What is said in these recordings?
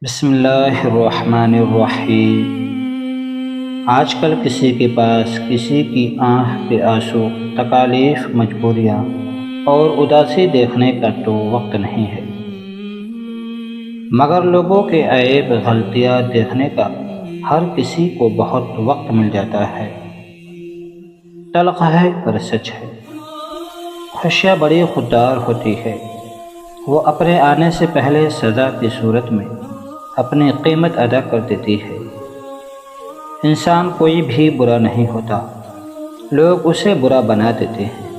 بسم اللہ الرحمن الرحیم۔ آج کل کسی کے پاس کسی کی آنکھ کے آنسو، تکالیف، مجبوریاں اور اداسی دیکھنے کا تو وقت نہیں ہے، مگر لوگوں کے عیب، غلطیاں دیکھنے کا ہر کسی کو بہت وقت مل جاتا ہے۔ تلخ ہے پر سچ ہے، خوشیاں بڑی خوددار ہوتی ہے، وہ اپنے آنے سے پہلے سزا کی صورت میں اپنی قیمت ادا کر دیتی ہے۔ انسان کوئی بھی برا نہیں ہوتا، لوگ اسے برا بنا دیتے ہیں۔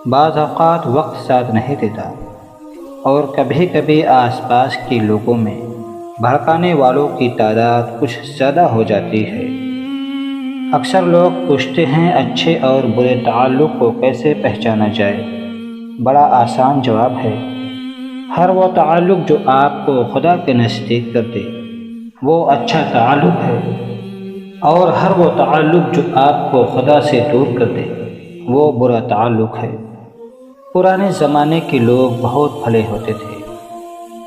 بعض اوقات وقت ساتھ نہیں دیتا، اور کبھی کبھی آس پاس کے لوگوں میں بھڑکانے والوں کی تعداد کچھ زیادہ ہو جاتی ہے۔ اکثر لوگ پوچھتے ہیں اچھے اور برے تعلق کو کیسے پہچانا جائے؟ بڑا آسان جواب ہے، ہر وہ تعلق جو آپ کو خدا کے نزدیک کر دے وہ اچھا تعلق ہے، اور ہر وہ تعلق جو آپ کو خدا سے دور کر دے وہ برا تعلق ہے۔ پرانے زمانے کے لوگ بہت بھلے ہوتے تھے،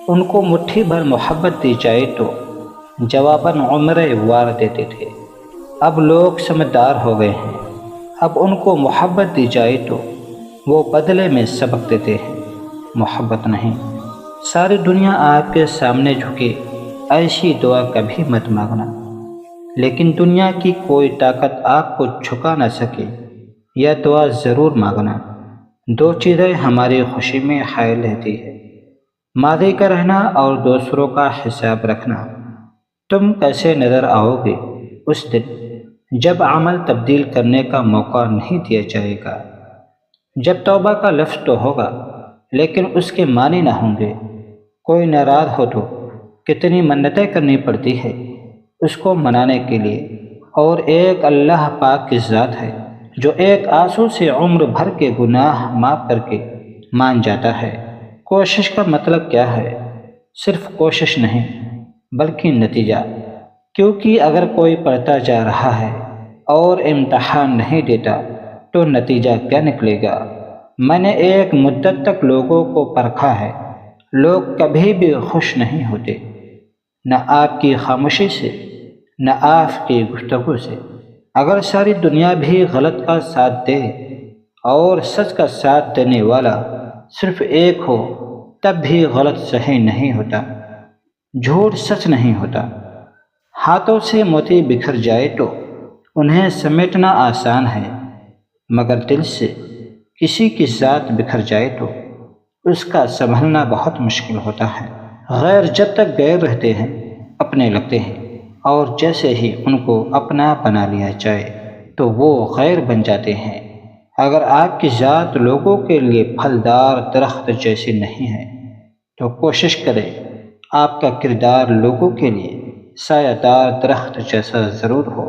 ان کو مٹھی بھر محبت دی جائے تو جواباً عمریں وار دیتے تھے۔ اب لوگ سمجھدار ہو گئے ہیں، اب ان کو محبت دی جائے تو وہ بدلے میں سبق دیتے ہیں، محبت نہیں۔ ساری دنیا آپ کے سامنے جھکے، ایسی دعا کبھی مت مانگنا، لیکن دنیا کی کوئی طاقت آپ کو جھکا نہ سکے، یہ دعا ضرور مانگنا۔ دو چیزیں ہماری خوشی میں حائل رہتی ہے، ماضی کا رہنا اور دوسروں کا حساب رکھنا۔ تم کیسے نظر آؤ گے اس دن جب عمل تبدیل کرنے کا موقع نہیں دیا جائے گا؟ جب توبہ کا لفظ تو ہوگا لیکن اس کے معنی نہ ہوں گے۔ کوئی ناراض ہو تو کتنی منتیں کرنی پڑتی ہے اس کو منانے کے لیے، اور ایک اللہ پاک کی ذات ہے جو ایک آنسو سے عمر بھر کے گناہ معاف کر کے مان جاتا ہے۔ کوشش کا مطلب کیا ہے؟ صرف کوشش نہیں بلکہ نتیجہ، کیونکہ اگر کوئی پڑھتا جا رہا ہے اور امتحان نہیں دیتا تو نتیجہ کیا نکلے گا؟ میں نے ایک مدت تک لوگوں کو پرکھا ہے، لوگ کبھی بھی خوش نہیں ہوتے، نہ آپ کی خاموشی سے، نہ آپ کی گفتگو سے۔ اگر ساری دنیا بھی غلط کا ساتھ دے اور سچ کا ساتھ دینے والا صرف ایک ہو، تب بھی غلط صحیح نہیں ہوتا، جھوٹ سچ نہیں ہوتا۔ ہاتھوں سے موتی بکھر جائے تو انہیں سمیٹنا آسان ہے، مگر دل سے کسی کی ذات بکھر جائے تو اس کا سنبھلنا بہت مشکل ہوتا ہے۔ غیر جب تک غیر رہتے ہیں اپنے لگتے ہیں، اور جیسے ہی ان کو اپنا بنا لیا جائے تو وہ غیر بن جاتے ہیں۔ اگر آپ کی ذات لوگوں کے لیے پھلدار درخت جیسی نہیں ہے تو کوشش کریں آپ کا کردار لوگوں کے لیے سایہ دار درخت جیسا ضرور ہو۔